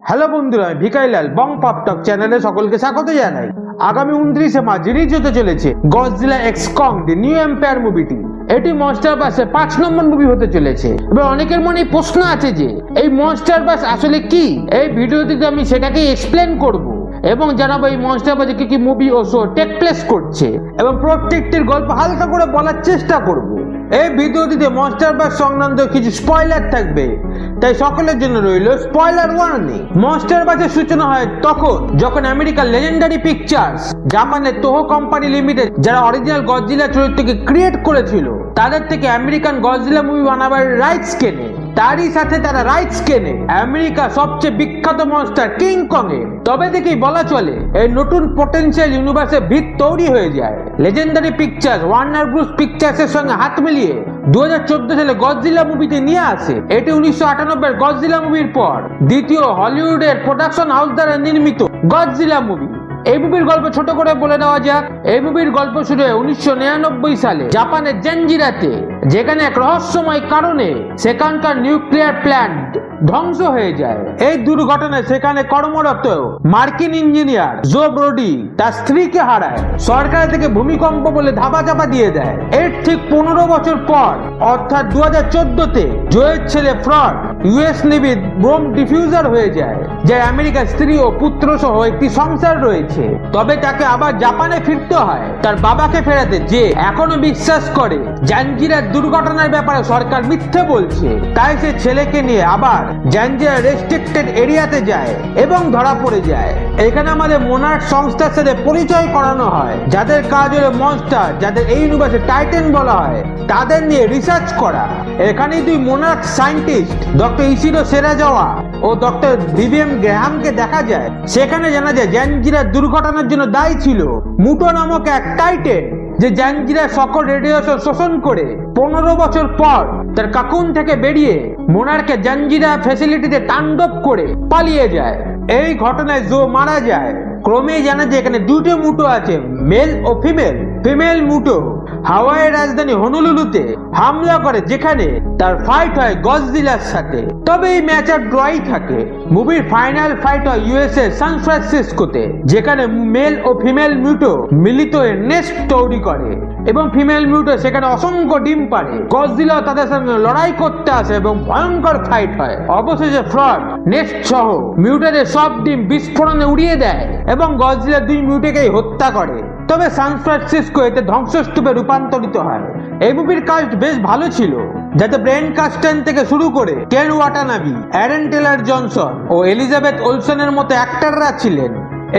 Hello বন্ধুরা, আমি ভিকাইলাল বং পপটক চ্যানেলে সকলকে স্বাগত জানাই। আগামী 29শে মার্চ রিলিজ হতে চলেছে Godzilla x Kong the new empire মুভিটি। এটি মনস্টারভার্সে 5 নম্বর মুভি হতে চলেছে। এবার অনেকের মনে প্রশ্ন আছে যে এই মনস্টারভার্স আসলে কি। এই ভিডিওটিতে আমি সেটাকে এক্সপ্লেন করব এবং জানাবো এই মনস্টারভার্সে কি কি মুভি ও শো টেক প্লেস করছে এবং প্রত্যেকটির গল্প হালকা করে বলার চেষ্টা করব। এই ভিডিওটিতে মনস্টারভার্স সংক্রান্ত কিছু স্পয়লার থাকবে, তাই সকলের জন্য রইল স্পয়লার ওয়ার্নিং। মনস্টারভার্সের সূচনা হয় তখন যখন আমেরিকার লেজেন্ডারি পিকচার্স জাপানের তোহো কোম্পানি লিমিটেড, যারা অরিজিনাল গডজিলা চরিত্রকে ক্রিয়েট করেছিল, তাদের থেকে আমেরিকান গডজিলা মুভি বানাবার রাইটস কেনে। তারই সাথে তারা রাইটস কেনে আমেরিকা সবচেয়ে বিখ্যাত মনস্টার কিং কং এর। তবে থেকেই বলা চলে এই নতুন পটেনশিয়াল ইউনিভার্সের ভিত তৈরি হয়ে যায়। Legendary pictures Warner Bruce pictures এর সঙ্গে হাত মিলিয়ে 2014 সালে গডজিলা মুভিতে নিয়ে আসে। এটি 1998 গডজিলা মুভির পর দ্বিতীয় হলিউডের প্রোডাকশন হাউস দ্বারা নির্মিত গডজিলা মুভি। এই মুভির গল্প ছোট করে বলে দেওয়া যাক। এই মুভির গল্প শুরু হয় 1999 সালে জাপানের জেনজিরাতে, যেখানে এক রহস্যময় কারণে সেখানকার নিউক্লিয়ার প্ল্যান্ট ধ্বংস হয়ে যায়। এই দুর্ঘটনায় সেখানে কর্মরত মার্কিন ইঞ্জিনিয়ার জো ব্রোডি তার স্ত্রীকে হারায়। সরকার থেকে ভূমিকম্প বলে ধাপা দিয়ে দেয়। এর ঠিক 15 বছর পর অর্থাৎ 2014-তে জোয়ের ছেলে ফ্রড ইউএস নেভির বোম ডিফিউজার হয়ে যায়, যার আমেরিকার স্ত্রী ও পুত্র সহ একটি সংসার রয়েছে। তবে তাকে আবার জাপানে ফিরতে হয় তার বাবাকে ফেরাতে, যে এখনো বিশ্বাস করে জাঞ্জিরার দুর্ঘটনার ব্যাপারে সরকার মিথ্যে বলছে। তাই সে ছেলেকে নিয়ে আবার জাঞ্জিরা রেস্ট্রিক্টেড এরিয়াতে যায় এবং ধরা পড়ে যায়। এখানে আমাদের মোনার্ক সংস্থার সাথে পরিচয় করানো হয়, যাদের কাজ হলো মনস্টার, যাদের এই ইউনিভার্সে টাইটান বলা হয়, তাদের নিয়ে রিসার্চ করা। এখানে দুই মোনার্ক সায়েন্টিস্ট ডক্টর ইশিরো সেরাজাওয়া ও ডক্টর ভিভিয়ান গ্রাহামকে দেখা যায়। সেখানে জানা যায় জাঞ্জিরার দুর্ঘটনার জন্য দায়ী ছিল মুটো নামক এক টাইটেন, যে জাঞ্জিরার সকল রেডিয়েশন শোষণ করে 15 বছর পর তার কাকুন থেকে বেরিয়ে মোনার্কে জাঞ্জিরা ফ্যাসিলিটিতে তাণ্ডব করে পালিয়ে যায়। এই ঘটনায় জো মারা যায়। ক্রমেই জানা যায় এখানে দুটো মুটো আছে, মেল ও ফিমেল। ফিমেল মুটো হাওয়াইয়ের রাজধানী হনুলুলুতে হামলা করে, যেখানে তার ফাইট হয় গডজিলার সাথে। তবে এই ম্যাচ আর ড্রই থাকে। মুভির ফাইনাল ফাইট হয় ইউএসএ সান ফ্রান্সিসকোতে, যেখানে মেল ও ফিমেল মিউটো মিলিত হয়ে নেস্ট তৈরি করে এবং ফিমেল মিউটো সেখানে অসংখ্য ডিম পারে। গডজিলা তাদের সঙ্গে লড়াই করতে আসে এবং ভয়ঙ্কর ফাইট হয়। অবশেষে ফ্রড নেস্ট সহ মিউটোদের সব ডিম বিস্ফোরণে উড়িয়ে দেয় এবং গডজিলা দুই মিউটোকেই হত্যা করে। তবে সান ফ্রান্সিসকো এতে ধ্বংসস্তূপে রূপান্তরিত হয়। এই মুভির কাস্ট বেশ ভালো ছিল, যাতে ব্রেন কাস্টেন থেকে শুরু করে কেন ওয়াটানাবি, অ্যারন টেলর জনসন ও এলিজাবেথ ওলসনের মতো অ্যাক্টররা ছিলেন।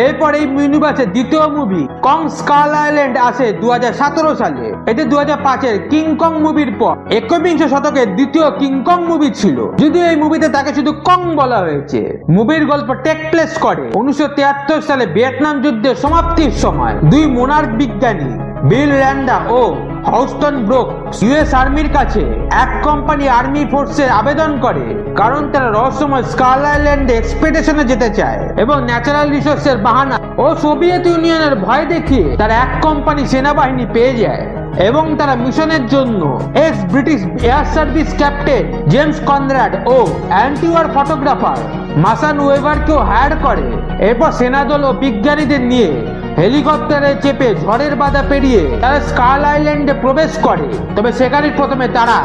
এরপর এই ইউনিভার্সের দ্বিতীয় মুভি কং স্কাল আইল্যান্ড আসে 2017 সালে। এটি 2005-এর কিং কং মুভির পর 21 শতকের দ্বিতীয় কিং কং মুভি ছিল, যদিও এই মুভিতে তাকে শুধু কং বলা হয়েছে। মুভির গল্প টেক প্লেস করে 1973 সালে ভিয়েতনাম যুদ্ধের সমাপ্তির সময়। দুই মোনার্ক বিজ্ঞানী বিল র্যান্ডা ও হাউস্টন ব্রুক ইউএস আর্মির কাছে এক কোম্পানি আর্মি ফোর্সের আবেদন করে, কারণ তারা রহস্যময় স্কাল আইল্যান্ডে এক্সপেডিশনে যেতে চায় এবং ন্যাচারাল রিসোর্সের বাহানা ও সোভিয়েত ইউনিয়নের ভয় দেখিয়ে তারা এক কোম্পানি সেনাবাহিনী পেয়ে যায় এবং তারা মিশনের জন্য ex British air service captain James Conrad ও অ্যান্টিওয়ার ফটোগ্রাফার মাসান ওয়েভারকেও হায়ার করে। এরপর সেনাদল ও বিজ্ঞানীদের নিয়ে হেলিকপ্টারে চেপে ঝড়ের বাধা পেরিয়ে তারা স্কাল আইল্যান্ডে প্রবেশ করে। তবে সেখানে প্রথমে তারা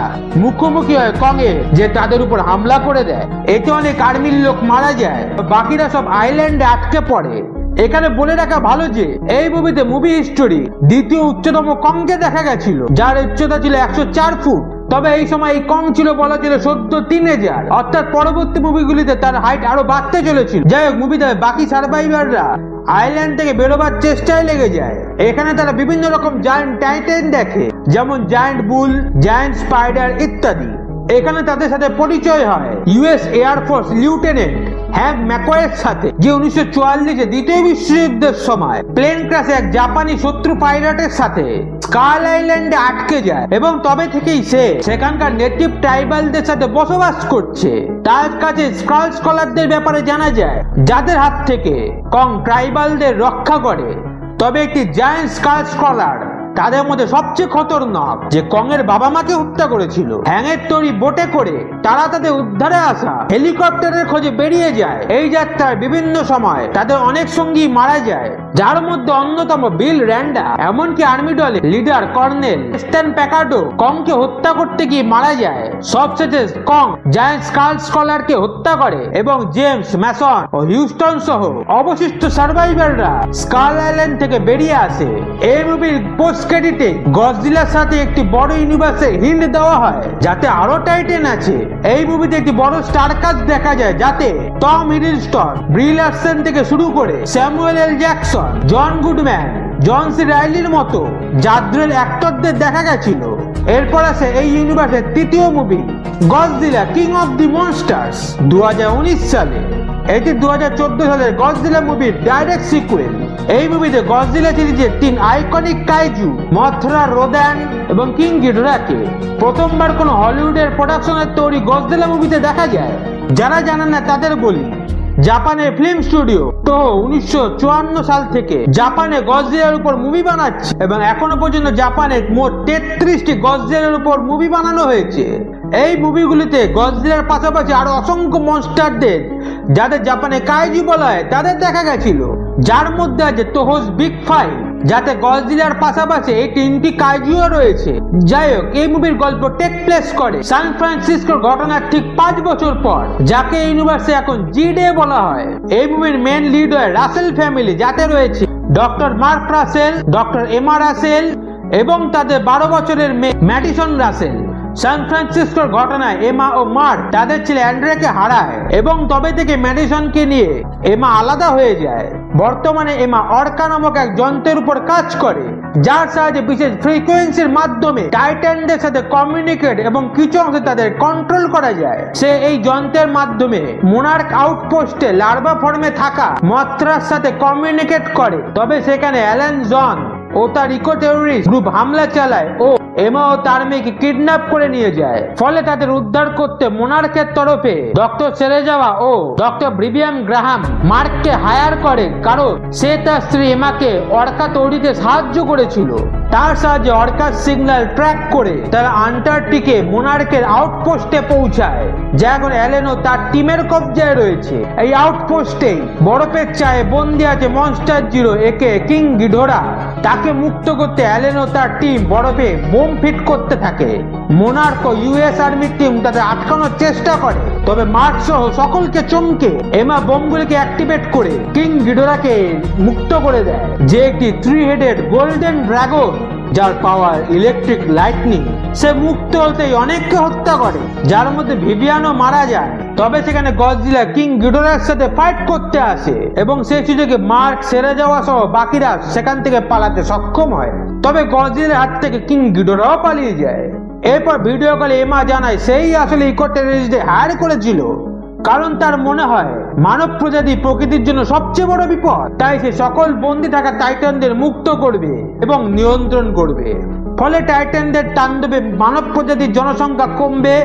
মুখোমুখি হয় কংয়ের, যে তাদের উপর হামলা করে দেয়। এতে অনেক আর্মির লোক মারা যায়, বাকিরা সব আইল্যান্ডে আটকে পড়ে। এখানে বলে রাখা ভালো যে এই মুভিতে মুভি হিস্টোরি দ্বিতীয় উচ্চতম কংকে দেখা গেছিল, যার উচ্চতা ছিল 104 ফুট। তবে এই সময় এই কং ছিল বলা ছিল সদ্য 3000, অর্থাৎ পরবর্তী মুভিগুলিতে তার হাইট আরো বাড়তে চলেছিল। যাই হোক, মুভিতে বাকি সার্ভাইভাররা আইল্যান্ড থেকে বেরোবার চেষ্টায় লেগে যায়। এখানে তারা বিভিন্ন রকম জায়ান্ট টাইটান দেখে, যেমন জায়ান্ট বুল, জায়ান্ট স্পাইডার ইত্যাদি। এখানে তাদের সাথে পরিচয় হয় ইউএস এয়ারফোর্স লিউটেন্যান্ট হ্যাঙ্ক ম্যাকওয়ের সাথে, যে 1944-এ দ্বিতীয় বিশ্বযুদ্ধের সময় প্লেন ক্র্যাশে এক জাপানি শত্রু পাইলটের সাথে স্কাল আইল্যান্ডে আটকে যায় এবং তবে থেকেই সে সেখানকার নেটিভ ট্রাইবালদের সাথে বসবাস করছে। তার কাছে স্কাল স্কলারদের ব্যাপারে জানা যায়, যাদের হাত থেকে কং ট্রাইবালদের রক্ষা করে। তবে একটি জায়ান্ট স্কাল স্কলার তাদের মধ্যে সবচেয়ে খতরনাক, যে কং এর বাবা মাকে হত্যা করেছিল, হ্যাংয়ের তৈরি বোটে করে তারা তাদের উদ্ধারে আসা হেলিকপ্টারের খোঁজে বেরিয়ে যায়। এই যাত্রার বিভিন্ন সময় তাদের অনেক সঙ্গী মারা যায়, যার মধ্যে অন্যতম বিল র্যান্ডা। এমনকি আর্মি দলের লিডার কর্নেল স্ট্যান প্যাকার্ডো কংকে হত্যা করতে গিয়ে মারা যায়। সবশেষে কং জায়ান্ট স্কাল স্কলারকে হত্যা করে এবং জেমস ম্যাসন ও হিউস্টন সহ অবশিষ্ট সার্ভাইভাররা স্কাল আইল্যান্ড থেকে বেরিয়ে আসে। এই মুভির পোস্ট ক্রেডিটে গডজিলার সাথে একটি বড় ইউনিভার্সের হিন্ট দেওয়া হয়, যাতে আরো টাইটেন আছে। এই মুভিতে একটি বড় স্টার কাস্ট দেখা যায়, যাতে টম হিডলস্টন, ব্রি লারসন থেকে শুরু করে স্যামুয়েল এল জ্যাকসন, জন গুডম্যান, জন সি রাইলির মতো জাদ্রেল অ্যাক্টরদের দেখা গেছিল। এরপর আছে এই ইউনিভার্সের তৃতীয় movie Godzilla king of the monsters 2019 সালে। এটি 2014 সালের গডজিলা মুভির ডাইরেক্ট সিকুয়েল। এই মুভিতে গডজিলা সিরিজের 3 আইকনিক কাইজু মথরা, রোদান এবং কিং গিডোরাকে প্রথমবার কোন হলিউডের প্রোডাকশনের তৈরি গডজিলা মুভিতে দেখা যায়। যারা জানেন না তাদের বলি, জাপানের ফিল্ম স্টুডিও toho 1954 সাল থেকে জাপানে গডজিলার উপর মুভি বানাচ্ছে এবং এখনো পর্যন্ত জাপানে মোট 33টি গডজিলার উপর মুভি বানানো হয়েছে। এই মুভিগুলিতে গডজিলার পাশাপাশি আরো অসংখ্য মনস্টারদের, যাদের জাপানে কাইজু বলা হয়, তাদের দেখা গেছিল, যার মধ্যে আছে তোহোস বিগ ফাইভ, যাতে গডজিলার পাশাপাশি এই 3টি কাইজুও রয়েছে। যাই হোক, এই মুভির গল্প টেক প্লেস করে সান ফ্রান্সিসকোর ঘটনার ঠিক 5 বছর পর, যাকে ইউনিভার্সে এখন জি ডে বলা হয়। এই মুভির মেন লিড হয় রাসেল ফ্যামিলি, যাতে রয়েছে ডক্টর মার্ক রাসেল, ডক্টর এমা রাসেল এবং তাদের 12 বছরের মেয়ে ম্যাডিসন রাসেল। সান ফ্রান্সিসকোর ঘটনায় এমা ও মার্ক তাদের ছেলে অ্যান্ড্রেকে হারায় এবং তবে থেকে ম্যাডিসনকে নিয়ে এমা আলাদা হয়ে যায়। বর্তমানে এমা অর্কা নামক এক যন্ত্রের উপর কাজ করে, যার সাহায্যে বিশেষ ফ্রিকোয়েন্সির মাধ্যমে টাইটানদের সাথে কমিউনিকেট এবং কিছু অংশে তাদের কন্ট্রোল করা যায়। সে এই যন্ত্রের মাধ্যমে মোনার্ক আউটপোস্টে লার্ভা ফর্মে থাকা মথরার সাথে কমিউনিকেট করে। তবে সেখানে অ্যালেন জন ও তার ইকো টেররিস্ট গ্রুপ হামলা চালায় ও এমা ও তার মেয়েকে কিডন্যাপ করে নিয়ে যায়। ফলে তাদের উদ্ধার করতে মোনার্কের তরফে ডক্টর সেরেজাওয়া ও ডক্টর ব্রিবিয়াম গ্রাহাম মার্ককে হায়ার করে, কারণ সে তার স্ত্রী এমাকে অর্কা তৈরিতে সাহায্য করেছিল। তার সাহায্যে অর্কার সিগন্যাল ট্র্যাক করে তারা আন্টার্কটিকে মোনার্কের আউটপোস্টে পৌঁছায়, যা এখন অ্যালেন ও তার টিমের কবজায় রয়েছে। এই আউটপোস্টেই বরফের চায়ে বন্দি আছে মনস্টার জিরো একে কিং গিডোরা। তাকে মুক্ত করতে অ্যালেন ও তার টিম বরফে বোম ফিট করতে থাকে। মোনার্ক ও ইউএস আর্মির টিম তাদের আটকানোর চেষ্টা করে, তবে মার্ক সহ সকলকে চমকে এমা বোমগুলিকে অ্যাক্টিভেট করে কিং গিডোরাকে মুক্ত করে দেয়, যে একটি 3 হেডেড গোল্ডেন ড্রাগন, যার পাওয়ার ইলেকট্রিক লাইটনিং। সে মুক্ত হতেই অনেককে হত্যা করে, যার মধ্যে ভিভিয়ানও মারা যায়। তবে সেখানে গডজিলা কিং গিডোরার সাথে ফাইট করতে আসে এবং সেই সুযোগে মার্ক, সেরেজাওয়া সহ বাকিরা সেখান থেকে পালাতে সক্ষম হয়। তবে গডজিলার হাত থেকে কিং গিডোরাও পালিয়ে যায়। এরপর ভিডিও কলে এমা জানায় সেই আসলে ইকো টেররিস্টদের হায়ার করেছিল, কারণ তার মনে হয় মানব প্রজাতি প্রকৃতির জন্য সবচেয়ে বড় বিপদ। তাই সে সকল বন্দী থাকা টাইটানদের মুক্ত করবে এবং নিয়ন্ত্রণ করবে। ফলে টাইটানদের তাণ্ডবে মানব প্রজাতির জনসংখ্যা কমবে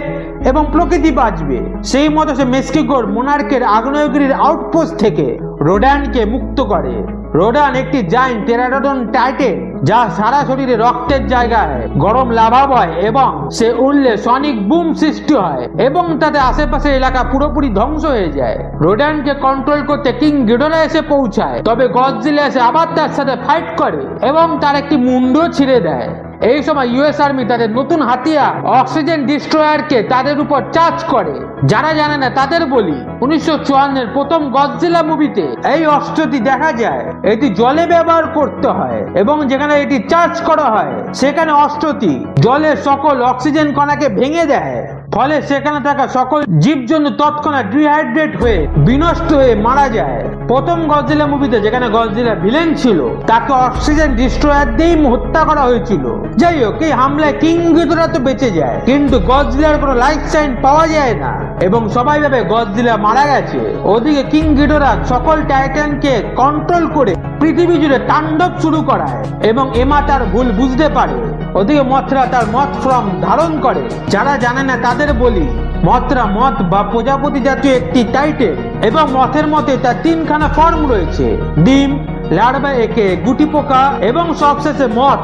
এবং প্রকৃতি বাঁচবে। সেই মতো সে মেক্সিকোর মোনার্কের আগ্নেয়গিরির আউটপোস্ট থেকে রোডানকে মুক্ত করে। রোডান একটি জায়ান্ট টেরাডন টাইটেন, যা সারা শরীরে রক্তের জায়গায় গরম লাভা বয় এবং সে উড়লে সনিক বুম সৃষ্টি হয় এবং তাতে আশেপাশের এলাকা পুরোপুরি ধ্বংস হয়ে যায়। রোডানকে কন্ট্রোল করতে কিং গিডোরা এসে পৌঁছায়, তবে গডজিলা এসে আবার তার সাথে ফাইট করে এবং তার একটি মুন্ডও ছিঁড়ে দেয়। এই সময় ইউএস আর্মি তাদের নতুন হাতিয়ার অক্সিজেন ডিস্ট্রয়ারকে তাদের উপর চার্জ করে। যারা জানে না তাদের বলি, 1954 এর প্রথম গডজিলা মুভিতে এই অস্ত্রটি দেখা যায়। এটি জলে ব্যবহার করতে হয় এবং যেখানে এটি চার্জ করা হয় সেখানে অস্ত্রটি জলের সকল অক্সিজেন কণাকে ভেঙে দেয়। ফলে সেখানে থাকা সকল জীবজন্তু তৎক্ষণাৎ ডিহাইড্রেট হয়ে বিনষ্ট হয়ে মারা যায়। প্রথম গডজিলা মুভিতে যেখানে গডজিলা ভিলেন ছিল, তাকে অক্সিজেন ডিস্ট্রয়ার দিয়েই হত্যা করা হয়েছিল। যাই হোক, এই হামলায় কিং গিডোরা তো বেঁচে যায়, কিন্তু গডজিলার কোনো লাইফ সাইন পাওয়া যায় না এবং সবাই ভাবে গডজিলা মারা গেছে। ওদিকে কিং গিডোরা সকল টাইটানকে কন্ট্রোল করে পৃথিবী জুড়ে তাণ্ডব শুরু করায় এবং এমা তার ভুল বুঝতে পারে। ওদিকে মথরা তার মথ ফর্ম ধারণ করে। যারা জানে না তাদের বলি, মথরা মথ বা প্রজাপতি জাতীয় একটি টাইটেন এবং মথের মতে তার 3খানা ফর্ম রয়েছে: ডিম, লার্ভা একে গুটি পোকা এবং সবশেষে মথ।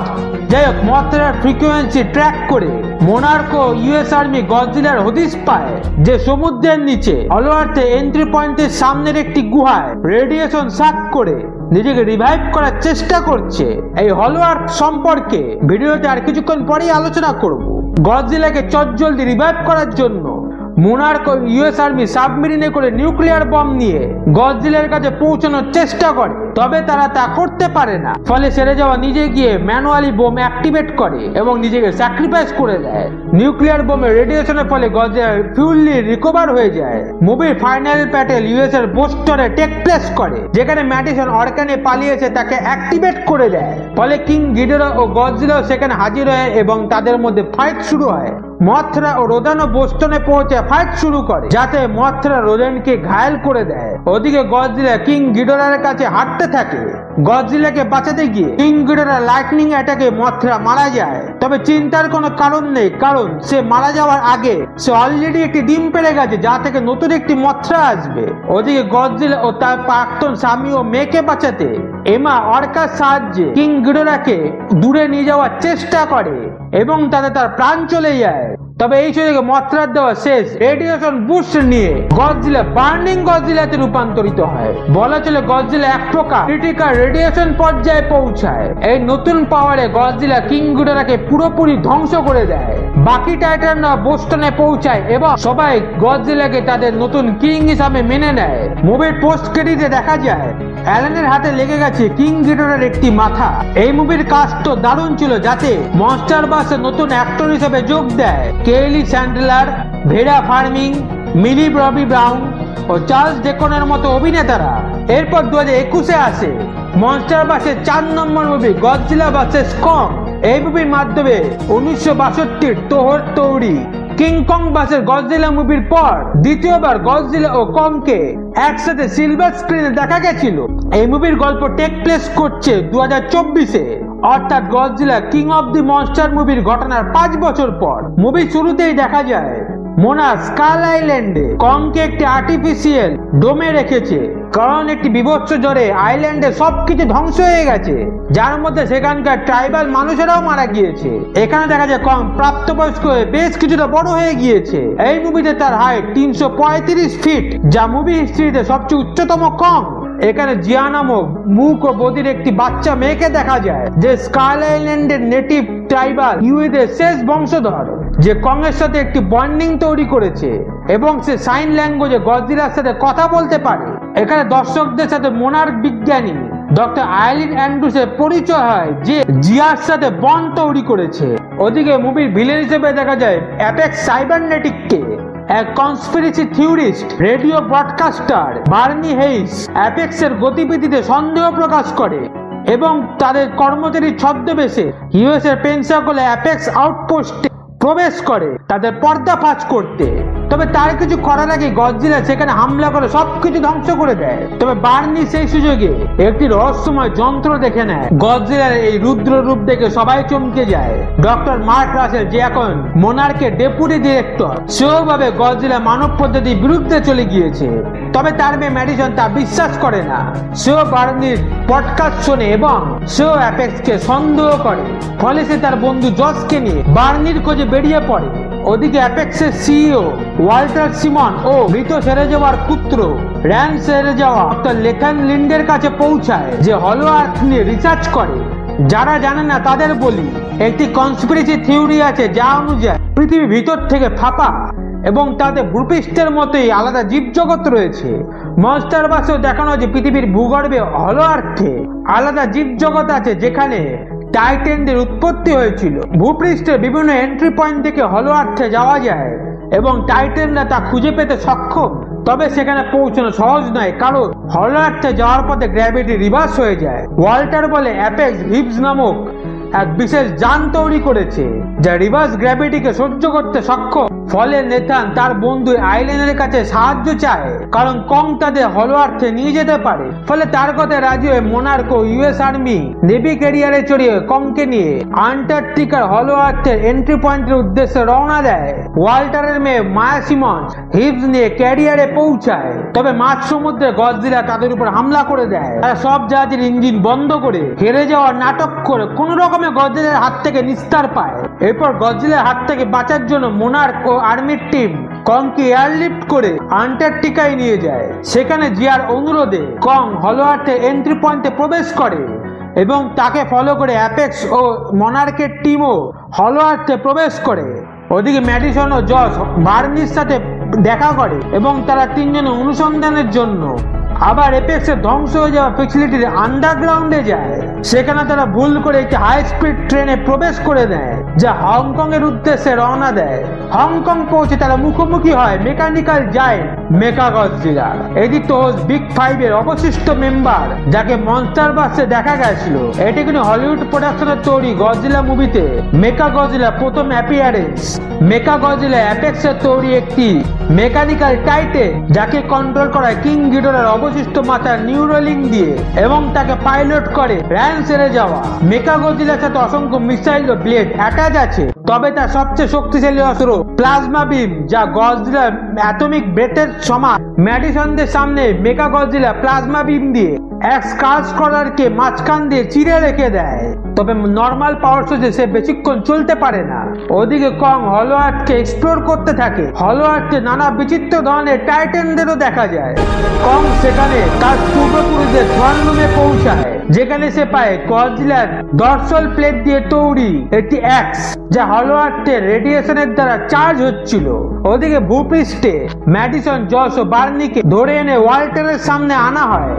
যাই হোক, মথরার ফ্রিকোয়েন্সি ট্র্যাক করে মোনার্কো ইউএস আর্মি গডজিলার হদিশ পায় যে সমুদ্রের নিচে হলো আর্থে এন্ট্রি পয়েন্টের সামনের একটি গুহায় রেডিয়েশন সাক করে নিজেকে রিভাইভ করার চেষ্টা করছে। এই হলো আর্থ সম্পর্কে ভিডিওতে আর কিছুক্ষণ পরেই আলোচনা করব। গডজিলাকে চটজলদি রিভাইভ করার জন্য মোনার্কো ইউএস আর্মি সাবমেরিনে করে নিউক্লিয়ার বম নিয়ে গডজিলার কাছে পৌঁছানোর চেষ্টা করে, তবে তারা তা করতে পারে না। ফলে সেরে যাওয়া নিজে গিয়ে ম্যানুয়ালি বোম অ্যাক্টিভেট করে এবং নিজেকে স্যাক্রিফাইস করে দেয়। নিউক্লিয়ার বোমের রেডিয়েশনের ফলে গডজিলা ফুললি রিকভার হয়ে যায়। মুভির ফাইনাল ব্যাটেল ইউএস এর বোস্টনে টেক প্লেস করে, যেখানে ম্যাডিসন অর্কানে পালিয়েছে তাকে অ্যাক্টিভেট করে দেয়। ফলে কিং গিডোরা ও গডজিলাও সেখানে হাজির হয় এবং তাদের মধ্যে ফাইট শুরু হয়। মথরা ও রোদানও বোস্টনে পৌঁছে ফাইট শুরু করে, যাতে মথরা রোদেনকে ঘায়েল করে দেয়। ওদিকে গডজিলা কিং গিডোরার কাছে হাঁটতে থাকে। গডজিলাকে বাঁচাতে গিয়ে কিং গিডোরা লাইটনিং অ্যাটাকে মথরা মারা যায়। তবে চিন্তার কোনো কারণ নেই, কারণ সে মারা যাওয়ার আগে সে অলরেডি একটি ডিম পেড়ে গেছে, যা থেকে নতুন একটি মথরা আসবে। ওদিকে গডজিলা ও তার প্রাক্তন স্বামী ও মেয়েকে বাঁচাতে এমা অর্কার সাহায্যে কিং গিডোরাকে দূরে নিয়ে যাওয়ার চেষ্টা করে এবং তাতে তার প্রাণ চলে যায়। তবে এই সুযোগে মথরার দেওয়া শেষ রেডিয়েশন বুস্ট নিয়ে গডজিলা বার্নিং গডজিলাতে রূপান্তরিত হয়। বলা চলে গডজিলা এক প্রকার ক্রিটিক্যাল রেডিয়েশন পর্যায়ে পৌঁছায়। এই নতুন পাওয়ারে গডজিলা কিং গিডোরাকে পুরোপুরি ধ্বংস করে দেয়। বাকি টাইটানরা বোস্টনে পৌঁছায় এবং সবাই গডজিলাকে তাদের নতুন কিং হিসাবে মেনে নেয়। মুভির পোস্ট ক্রেডিটে দেখা যায় অ্যালেনের হাতে লেগে গেছে কিং গিডোরার একটি মাথা। এই মুভির কাস্ট তো দারুণ ছিল, যাতে মনস্টার বাসে নতুন অ্যাক্টর হিসেবে যোগ দেয় কেলি স্যান্ডলার, ভেরা ফার্মিং, মিলি ববি ব্রাউন ও চার্লস ডেকনের মতো অভিনেতারা। এরপর 2021-এ আসে মনস্টার বাসের 4 নম্বর মুভি গডজিলা ভার্সেস কং। এই মুভির মাধ্যমে 1962-র তোহর তৌরি কিং কং ভার্সেস গডজিলা মুভির পর দ্বিতীয়বার গডজিলা ও কংকে একসাথে সিলভার স্ক্রিনে দেখা গেছিল। এই মুভির গল্প টেক প্লেস করছে 2024-এ, অর্থাৎ Godzilla king of the monster মুভির ঘটনার 5 বছর পর। মুভির শুরুতেই দেখা যায় মোনা স্কাল আইল্যান্ডে কংকে একটি আর্টিফিশিয়াল ডোমে রেখেছে, কারণ একটি বিভৎস জ্বরে আইল্যান্ডে সবকিছু ধ্বংস হয়ে গেছে, যার মধ্যে সেখানকার ট্রাইবাল মানুষেরাও মারা গিয়েছে। এখানে দেখা যায় কং প্রাপ্তবয়স্ক হয়ে বেশ কিছুটা বড় হয়ে গিয়েছে। এই মুভিতে তার হাইট 335 ফিট, যা মুভি হিস্ট্রিতে সবচেয়ে উচ্চতম কং। এখানে জিয়া নামক মুখ ও বদির একটি বাচ্চা মেয়েকে দেখা যায়, যে স্কাল আইল্যান্ডের নেটিভ ট্রাইবাল ইউদের শেষ বংশধর, যে কং এর সাথে একটি বন্ডিং তৈরি করেছে এবং সে সাইন ল্যাঙ্গুয়েজে গডজিলার সাথে কথা বলতে পারে। এখানে দর্শকদের সাথে মোনার্ক বিজ্ঞানী ডক্টর আইলিন অ্যান্ড্রুসের পরিচয় হয়, যে জিয়ার সাথে বন্ড তৈরি করেছে। ওদিকে মুভির ভিলেন হিসেবে দেখা যায় অ্যাপেক্স সাইবারনেটিককে, এক conspiracy theorist radio broadcaster Bernie Hayes অ্যাপেক্সের গতিবিধিতে সন্দেহ প্রকাশ করে এবং তাদের কর্মচারীর ছদ্মবেশে ইউএস এর পেন্সাকলে অ্যাপেক্স আউটপোস্টে প্রবেশ করে তাদের পর্দাফাঁস করতে। তবে তার কিছু করার আগে গডজিলা সেখানে হামলা করে সবকিছু ধ্বংস করে দেয়। তবে বার্নি সেই সুযোগে একটি রহস্যময় যন্ত্র দেখে নেয়। গডজিলার এই রুদ্র রূপ দেখে সবাই চমকে যায়। ডক্টর মার্ক রাসেল, যে এখন মোনার্কের ডেপুটি ডিরেক্টর, সেও ভাবে গডজিলা মানব পদ্ধতির বিরুদ্ধে চলে গিয়েছে। তবে তার মেয়ে ম্যাডিসন তা বিশ্বাস করে না। সেও বার্নির পডকাস্ট শোনে এবং সেও অ্যাপেক্সকে সন্দেহ করে। ফলে সে তার বন্ধু জসকে নিয়ে বার্নির খোঁজে বেরিয়ে পড়ে। ওদিকে অ্যাপেক্সের সিইও ওয়াল্টার সিমন ও মৃত সেরে যাওয়ার পুত্র র্যান সেরে যাওয়া ডক্টর লেথান লিন্ডের কাছে পৌঁছায়, যে হলো আর্থ নিয়ে রিসার্চ করে। যারা জানে না তাদের বলি, একটি কনস্পিরেসি থিওরি আছে যা অনুযায়ী পৃথিবী ভিতর থেকে ফাঁপা এবং তাতে ভূপৃষ্ঠের মতোই আলাদা জীবজগৎ রয়েছে। মনস্টার বাসেও দেখানো যে পৃথিবীর ভূগর্ভে হলো আর্থে আলাদা জীবজগৎ আছে, যেখানে টাইটেনদের উৎপত্তি হয়েছিল। ভূপৃষ্ঠের বিভিন্ন এন্ট্রি পয়েন্ট থেকে হলো আর্থে যাওয়া যায় এবং টাইটেনরা তা খুঁজে পেতে সক্ষম। তবে সেখানে পৌঁছানো সহজ নয়, কারণ হলো আর্থে যাওয়ার পথে গ্র্যাভিটি রিভার্স হয়ে যায়। ওয়াল্টার বলে অ্যাপেক্স হিবস নামক এক বিশেষ যান তৈরি করেছে, যা রিভার্স গ্র্যাভিটিকে সহ্য করতে সক্ষম। ফলে নেথান তার বন্ধু আইল্যান্ডের কাছে সাহায্য চায়, কারণ কং তাদের হলো আর্থে নিয়ে যেতে পারে। ফলে তার কথা রাজি হয়ে মোনার্ক ও ইউএস আর্মি নেভি ক্যারিয়ারে চড়িয়ে কংকে নিয়ে আন্টার্কটিকার হলো আর্থের এন্ট্রি পয়েন্টের উদ্দেশ্যে রওনা দেয়। ওয়াল্টারের মেয়ে মায়া সিমন্স হিপস নিয়ে ক্যারিয়ারে পৌঁছায়, তবে মাঝ সমুদ্রে গডজিলা তাদের উপর হামলা করে দেয়। তারা সব জাহাজের ইঞ্জিন বন্ধ করে হেরে যাওয়ার নাটক করে কোন রকমে গডজিলার হাত থেকে নিস্তার পায়। এরপর গডজিলার হাত থেকে বাঁচার জন্য মোনার্ক ও আর্মির টিম কংকে এয়ারলিফট করে আন্টার্কটিকায় নিয়ে যায়। সেখানে জিয়ার অনুরোধে কং হলো আর্থের এন্ট্রি পয়েন্টে প্রবেশ করে এবং তাকে ফলো করে অ্যাপেক্স ও মনার্কের টিমও হলো আর্থে প্রবেশ করে। ওদিকে ম্যাডিসন ও জস বার্নির সাথে দেখা করে এবং তারা তিনজনে অনুসন্ধানের জন্য আবার এপেক্সের ধ্বংস হয়ে যাওয়া ফ্যাসিলিটির আন্ডারগ্রাউন্ডে যায়। সেখানে তারা ভুল করে একটি হাই স্পিড ট্রেনে প্রবেশ করে দেয়, যা হংকং এর উদ্দেশ্যে রওনা দেয়। হংকং পৌঁছে তারা মুখোমুখি হয় মেকানিক্যাল জায়ান্ট মেকাগডজিলা। এটি তো বিগ 5 এর অবশিষ্ট মেম্বার, যাকে মনস্টারভার্সে দেখা গেছিল। এটি কিন্তু হলিউড প্রোডাকশনের তৈরি গডজিলা মুভিতে মেকাগডজিলা প্রথম অ্যাপিয়ারেন্স। মেকাগডজিলা অ্যাপেক্সের তৈরি একটি মেকানিক্যাল টাইটেন, যাকে কন্ট্রোল করা কিং গিডোরার অবশিষ্ট মাথার নিউরোলিং দিয়ে এবং তাকে পাইলট করে র্যান সেরে যাওয়া। মেকাগডজিলার সাথে অসংখ্য মিসাইল ও ব্লেড অ্যাটাচ আছে, তবে তার সবচেয়ে শক্তিশালী অস্ত্র প্লাজমা বিম, যা গডজিলার অ্যাটমিক ব্রেথের সমান। ম্যাডিসনদের সামনে মেকাগডজিলা প্লাজমা বিম দিয়ে এক স্কারস্ক্রলারকে মাঝখান দিয়ে চিরে রেখে দেয়, তবে নর্মাল পাওয়ার সোর্সে সে বেশিক্ষণ চলতে পারে না। ওদিকে কং হলো আর্থকে এক্সপ্লোর করতে থাকে। হলো আর্থে নানা বিচিত্র ধরনের টাইটেনদেরও দেখা যায়। কং সেখানে তার পূর্বপুরুষদের থ্রন রুমে পৌঁছায়, যেখানে সে পায় গডজিলার ডরসাল প্লেট দিয়ে তৈরি একটি অ্যাক্স, যা হলো আর্থের রেডিয়েশনের দ্বারা চার্জ হচ্ছিল। ওদিকে ভূপৃষ্ঠে ম্যাডিসন, জস ও বার্নিকে ধরে এনে ওয়াল্টারের সামনে আনা হয়।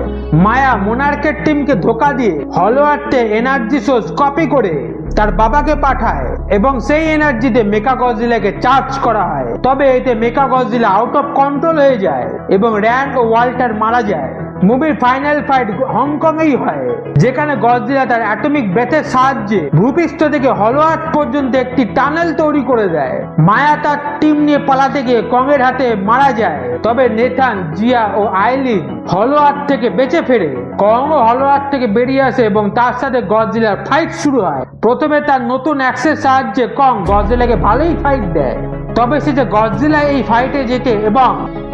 মায়া মোনার্কের টিমকে ধোকা দিয়ে হলো আর্থে এনার্জি সোর্স কপি করে তার বাবাকে পাঠায় এবং সেই এনার্জিতে মেকাগডজিলাকে চার্জ করা হয়। তবে এতে মেকাগডজিলা আউট অফ কন্ট্রোল হয়ে যায় এবং র্যান ও ওয়াল্টার মারা যায়। মুভির ফাইনাল ফাইট হংকংয়েই হয়, যেখানে গডজিলা তার অ্যাটমিক ব্রেথের সাহায্যে ভূপৃষ্ঠ থেকে হলো আর্থ পর্যন্ত একটি টানেল তৈরি করে দেয়। মায়া তার টিম নিয়ে পালাতে গিয়ে কংয়ের হাতে মারা যায়, তবে নেথান, জিয়া ও আইলিন হলো আর্থ থেকে বেঁচে ফেরে। কং ও হলো আর্থ থেকে বেরিয়ে আসে এবং তার সাথে গডজিলার ফাইট শুরু হয়। প্রথমে তার নতুন অ্যাক্সের সাহায্যে কং গডজিলাকে ভালোই ফাইট দেয়, তবে সে যে গডজিলা এই ফাইটে জেতে এবং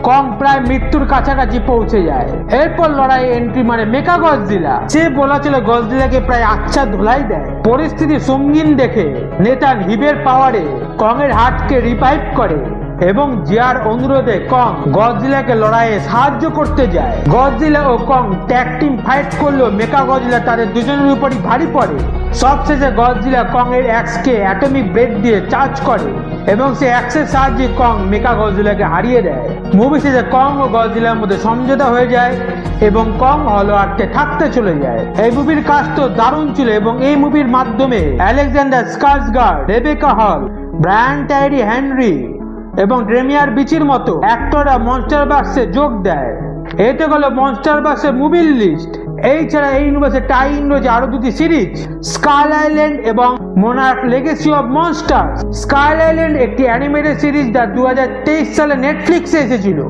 কং প্রায় মৃত্যুর কাছাকাছি পৌঁছে যায়। এরপর লড়াই এন্ট্রি মানে মেকাগডজিলা। সে বলেছিল গডজিলাকে প্রায় আচ্ছা ধুলাই দেয়। পরিস্থিতি সঙ্গীন দেখে নেথান হিবের পাওয়ারে কং এর হার্টকে রিভাইভ করে এবং জিয়ার অনুরোধে কং গডজিলাকে লড়াইয়ে সাহায্য করতে যায়। গডজিলা ও কং ট্যাগ টিম ফাইট করলেও মেকাগডজিলা তাদের দুজনের উপরই ভারী পড়ে। সবশেষে গডজিলা কং এর অ্যাক্সকে অ্যাটমিক ব্রেথ দিয়ে চার্জ করে এবং সে অ্যাক্সের সাহায্যে কং মেকাগডজিলাকে হারিয়ে দেয়। মুভি শেষে কং ও গডজিলার মধ্যে সমঝোতা হয়ে যায় এবং কং হলো আর্থে থাকতে চলে যায়। এই মুভির কাজ তো দারুণ ছিল এবং এই মুভির মাধ্যমে আলেকজান্ডার স্কারসগার্ড, রেবেকা হল, ব্রায়ান টাইরি হেনরি এবং ডেমিয়ার বিচির মতো অ্যাক্টররা মনস্টারভার্সে যোগ দেয়। এতে গেল মনস্টারভার্সের মুভির লিস্ট। এই ছাড়া এই ইউনিভার্সে টাই ইন রয়েছে আরো দুটি সিরিজ, স্কাই আইল্যান্ড এবং Monarch legacy of monster. Sky island একটি অ্যানিমেটেড সিরিজ যা 2023 সালে নেটফ্লিক্সে এসেছিল।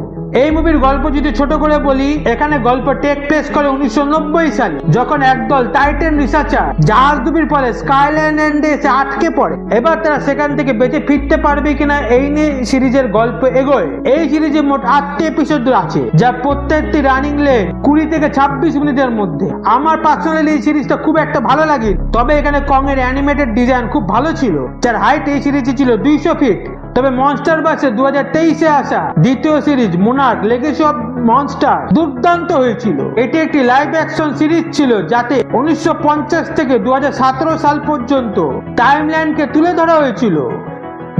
এই মুভির গল্প যদি ছোট করে বলি, এখানে গল্প টেক প্লেস করে 1990 সালে, যখন একদল টাইটান রিসার্চার জাহাজ ডুবির ফলে স্কাইল্যান্ডে এসে আটকে পড়ে। এবার তারা সেখান থেকে বেঁচে ফিরতে পারবে কিনা এই নিয়ে সিরিজের গল্প এগোয়। এই সিরিজে মোট 8টি এপিসোড আছে, যা প্রত্যেকটি রানিং লেন 20 থেকে 26 মিনিটের মধ্যে। আমার পার্সোনালি এই সিরিজটা খুব একটা ভালো লাগে, তবে এখানে কং এর অ্যানিমেটেড ডিজাইন খুব ভালো ছিল, যার হাইট এই সিরিজে ছিল 200 ফিট। তবে মনস্টারভার্সে 2023-এ আসা দ্বিতীয় series Monarch legacy of monster দুর্দান্ত হয়েছিল। এটি একটি লাইভ অ্যাকশন সিরিজ ছিল, যাতে 1950 থেকে 2017 সাল পর্যন্ত টাইমলাইনকে তুলে ধরা হয়েছিল,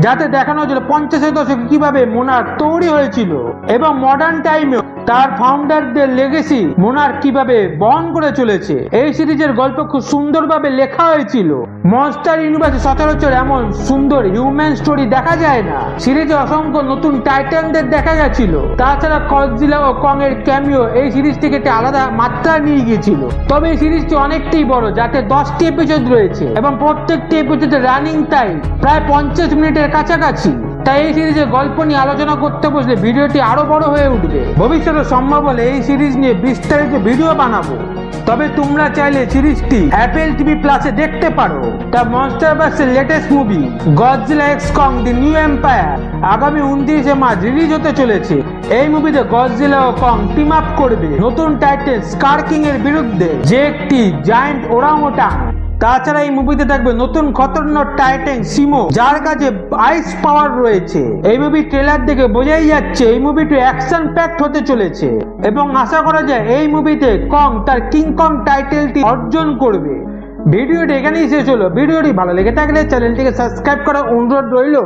যাতে দেখানো হয়েছিল 50-এর দশকে কিভাবে মোনার্ক তৈরি হয়েছিল এবং মডার্ন টাইমে তার ফাউন্ডারদের লেগেসি মোনার্ক কিভাবে বহন করে চলেছে। এই সিরিজের গল্প খুব সুন্দরভাবে লেখা হয়েছিল। মনস্টার ইউনিভার্সে সচরাচর এমন সুন্দর হিউম্যান স্টোরি দেখা যায় না। সিরিজে অসংখ্য নতুন টাইটানদের দেখা গেছিল। তাছাড়া গডজিলা ও কং এর ক্যামিও এই সিরিজটিকে একটি আলাদা মাত্রা নিয়ে গিয়েছিল। তবে এই সিরিজটি অনেকটাই বড়, যাতে 10টি এপিসোড রয়েছে এবং প্রত্যেকটি এপিসোডের রানিং টাইম প্রায় 50 মিনিটের কাছাকাছি। তাই এই সিরিজের গল্প নিয়ে আলোচনা করতে বসলে ভিডিওটি আরো বড় হয়ে উঠবে। ভবিষ্যতে সম্ভব হলে এই সিরিজ নিয়ে বিস্তারিত ভিডিও বানাবো। তবে তোমরা চাইলে সিরিজটি অ্যাপেল টিভি প্লাসে দেখতে পারো। দ্য মনস্টারভার্সের latest movie Godzilla x Kong the new empire আগামী 29শে মার্চ রিলিজ হতে চলেছে। এই মুভিতে গডজিলা ও কং টিম আপ করবে নতুন টাইটেল স্কার কিং এর বিরুদ্ধে, যে একটি জায়ান্ট ওরাংওটাং। তাছাড়া এই মুভিতে থাকবে নতুন খতরনাক টাইটান সিমো, যার কাছে আইস পাওয়ার রয়েছে। এই মুভি ট্রেলার দেখে বোঝাই যাচ্ছে এই মুভিটি অ্যাকশন প্যাকড হতে চলেছে এবং আশা করা যায় এই মুভিতে কং তার কিং কং টাইটেলটি অর্জন করবে। ভিডিওটি এখানেই শেষ হলো। ভিডিওটি ভালো লেগে থাকলে চ্যানেলটিকে সাবস্ক্রাইব করার অনুরোধ রইল।